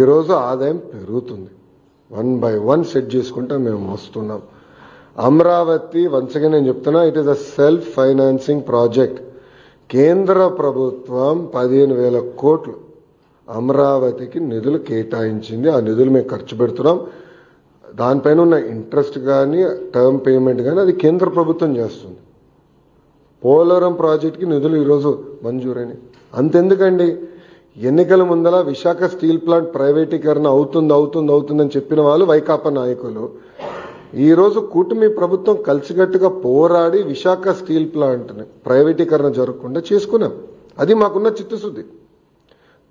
ఈరోజు ఆదాయం పెరుగుతుంది. 1 by 1 సెట్ చేసుకుంటే మేము వస్తున్నాం. అమరావతి వన్స్గా నేను చెప్తున్నా, it is a self financing project. కేంద్ర ప్రభుత్వం 15,000 కోట్లు అమరావతికి నిధులు కేటాయించింది. ఆ నిధులు మేము ఖర్చు పెడుతున్నాం. దానిపైన ఉన్న ఇంట్రెస్ట్ కానీ టర్మ్ పేమెంట్ కానీ అది కేంద్ర ప్రభుత్వం చేస్తుంది. పోలవరం ప్రాజెక్టుకి నిధులు ఈరోజు మంజూరైన. అంతెందుకండి, ఎన్నికల ముందల విశాఖ స్టీల్ ప్లాంట్ ప్రైవేటీకరణ అవుతుందని చెప్పిన వాళ్ళు వైకాపా నాయకులు ఈరోజు కూటమి ప్రభుత్వం కలిసికట్టుగా పోరాడి విశాఖ స్టీల్ ప్లాంట్ని ప్రైవేటీకరణ జరగకుండా చేసుకున్నాం. అది మాకున్న చిత్తశుద్ధి.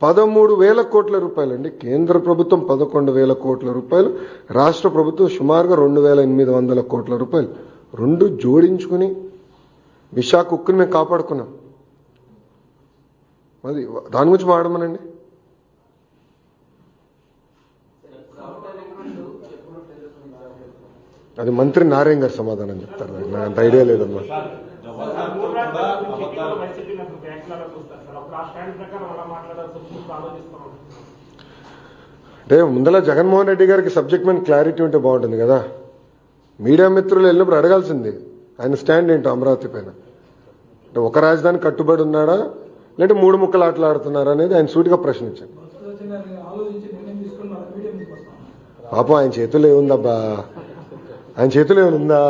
13,000 కోట్ల రూపాయలండి. కేంద్ర ప్రభుత్వం 11,000 కోట్ల రూపాయలు, రాష్ట్ర ప్రభుత్వం సుమారుగా 2,800 కోట్ల రూపాయలు. రెండు జోడించుకుని విశాఖ ఉక్కుని మేము కాపాడుకున్నాం. అది దాని గురించి మాట్లాడమనండి. అది మంత్రి నారాయణ గారు సమాధానం చెప్తారు. నాకు అంత ఐడియా లేదమ్మా. అంటే ముందల జగన్మోహన్ రెడ్డి గారికి సబ్జెక్ట్ మీద క్లారిటీ ఉంటే బాగుంటుంది కదా. మీడియా మిత్రులు వెళ్ళినప్పుడు అడగాల్సింది ఆయన స్టాండ్ ఏంటో అమరావతి పైన. అంటే ఒక రాజధాని కట్టుబడి ఉన్నాడా లేదంటే 3 ముక్కలు ఆటలాడుతున్నారా అనేది ఆయన సూటిగా ప్రశ్నించాడు. పాపం ఆయన చేతుల్లో ఏముందబ్బా, ఆయన చేతుల్లో ఏముందా?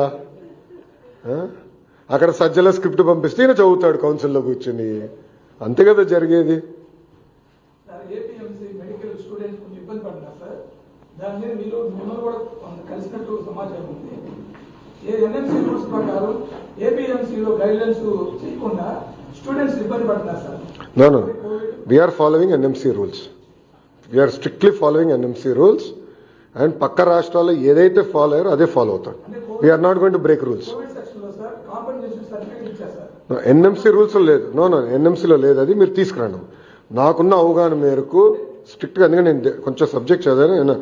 అక్కడ సజ్జల స్క్రిప్ట్ పంపిస్తే ఈయన చదువుతాడు కౌన్సిల్లో కూర్చుని. అంతే కదా జరిగేది. No. We are following NMC rules. We are strictly following NMC rules. And పక్క రాష్ట్రాల్లో ఏదైతే ఫాలో అయ్యారో అదే ఫాలో అవుతాడు. We are not going to break rules. NMC rules లేదు. నో ఎన్ఎంసీలో లేదు. అది మీరు తీసుకురండి. నాకున్న అవగాహన మేరకు స్ట్రిక్ట్గా, ఎందుకంటే నేను కొంచెం సబ్జెక్ట్ చదివాను,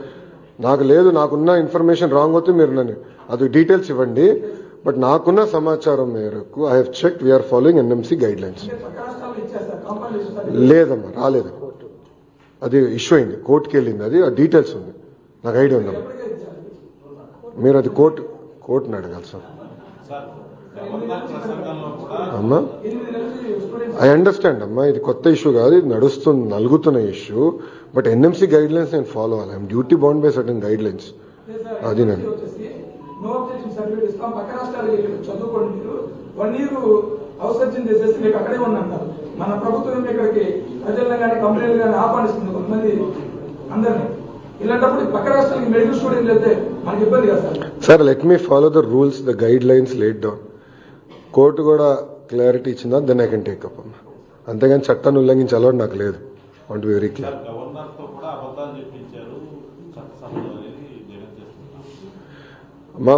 నాకు లేదు, నాకున్న ఇన్ఫర్మేషన్ రాంగ్ అవుతే మీరు నన్ను అది డీటెయిల్స్ ఇవ్వండి. బట్ నాకున్న సమాచారం మేరకు I have check, we are following NMC guidelines. లేదమ్మా, రాలేదు. అది ఇష్యూ అయింది, కోర్టుకి వెళ్ళింది. అది ఆ డీటెయిల్స్ ఉంది, నాకు ఐడియా ఉందమ్మా. మీరు అది కోర్టుని అడగాలి సార్. అమ్మా ఐ అండర్స్టాండ్ అమ్మా, ఇది కొత్త ఇష్యూ కాదు, ఇది నలుగుతున్న issue. But NMC guidelines నేను ఫాలో అవ్వాలి. I'm duty bound by certain guidelines. అది నేను మన ప్రభుత్వం ఇక్కడికి ప్రజలను కానీ కంపెనీలు కానీ ఆహ్వానిస్తుంది కొంతమంది అందరినీ. ఇలాంటప్పుడు పక్క రాష్ట్రానికి మెడికల్ స్టూడెంట్లు అయితే మనకి ఇబ్బంది కదా sir. Let me follow the rules, the guidelines laid down. Court కూడా క్లారిటీ ఇచ్చిందా, then I can take up అమ్మా. అంతేగాని చట్టాన్ని ఉల్లంఘించే అలవాటు నాకు లేదు. Want very clear. అమ్మా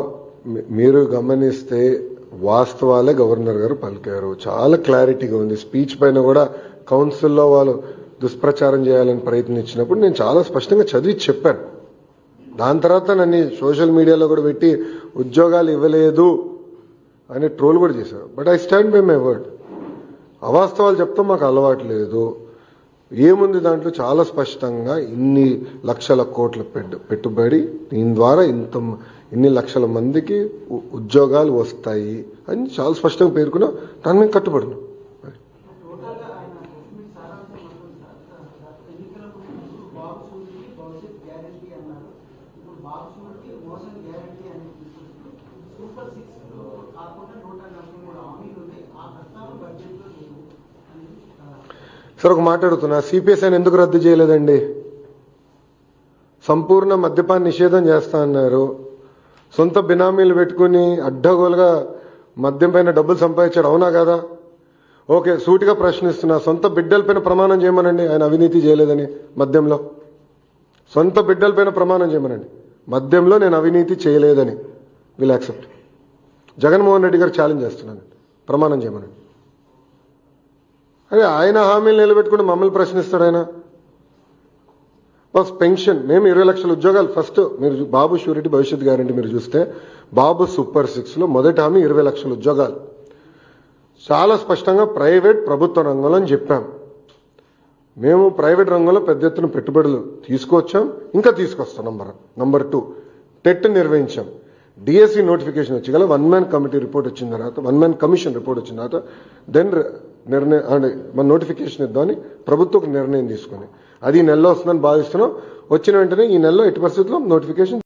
మీరు గమనిస్తే వాస్తవాలే గవర్నర్ గారు పలికారు. చాలా క్లారిటీగా ఉంది. స్పీచ్ పైన కూడా కౌన్సిల్లో వాళ్ళు దుష్ప్రచారం చేయాలని ప్రయత్నించినప్పుడు నేను చాలా స్పష్టంగా చదివి చెప్పాను. దాని తర్వాత నన్ను సోషల్ మీడియాలో కూడా పెట్టి ఉద్యోగాలు ఇవ్వలేదు అని ట్రోల్ కూడా చేశారు. But I stand by my word. అవాస్తవాలు చెప్తాం మాకు అలవాటు లేదు. ఏముంది దాంట్లో చాలా స్పష్టంగా ఇన్ని లక్షల కోట్ల పెట్టుబడి, దీని ద్వారా ఇన్ని లక్షల మందికి ఉద్యోగాలు వస్తాయి అని చాలా స్పష్టంగా పేర్కొన్నా. దాని మీద కట్టుబడినా. సార్ ఒక మాట అడుగుతున్నా, సిపిఎస్ఐని ఎందుకు రద్దు చేయలేదండి? సంపూర్ణ మద్యపాన నిషేధం చేస్తా అన్నారు. సొంత బినామీలు పెట్టుకుని అడ్డగోలుగా మద్యం పైన డబ్బులు సంపాదించాడు, అవునా కదా? ఓకే, సూటిగా ప్రశ్నిస్తున్నా, సొంత బిడ్డలపైన ప్రమాణం చేయమనండి ఆయన అవినీతి చేయలేదని. మద్యంలో సొంత బిడ్డలపైన ప్రమాణం చేయమనండి, మద్యంలో నేను అవినీతి చేయలేదని. Will accept. జగన్మోహన్ రెడ్డి గారు ఛాలెంజ్ చేస్తున్నాను, ప్రమాణం చేయమనండి. అదే ఆయన హామీలు నిలబెట్టుకుని మమ్మల్ని ప్రశ్నిస్తాడు ఆయన. బస్ పెన్షన్, మేము 20 లక్షల ఉద్యోగాలు ఫస్ట్. మీరు బాబు షూరిటీ భవిష్యత్ గ్యారంటీ మీరు చూస్తే బాబు సూపర్ 6లో మొదటి హామీ 20 లక్షల ఉద్యోగాలు. చాలా స్పష్టంగా ప్రైవేట్ ప్రభుత్వ రంగంలో అని చెప్పాం. మేము ప్రైవేట్ రంగంలో పెద్ద ఎత్తున పెట్టుబడులు తీసుకొచ్చాం, ఇంకా తీసుకొస్తాం. నంబర్ 2 టెట్ నిర్వహించాం. డిఎస్సి నోటిఫికేషన్ వచ్చి గల 1 మ్యాన్ కమిటీ రిపోర్ట్ వచ్చిన తర్వాత, 1 మ్యాన్ కమిషన్ రిపోర్ట్ వచ్చిన తర్వాత దెన్ నిర్ణయం అంటే మన నోటిఫికేషన్ ఇద్దామని ప్రభుత్వం ఒక నిర్ణయం తీసుకుని, అది ఈ నెలలో వస్తుందని భావిస్తున్నాం. వచ్చిన వెంటనే ఈ నెలలో ఎట్టి పరిస్థితుల్లో నోటిఫికేషన్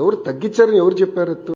ఎవరు తగ్గించారని ఎవరు చెప్పారు?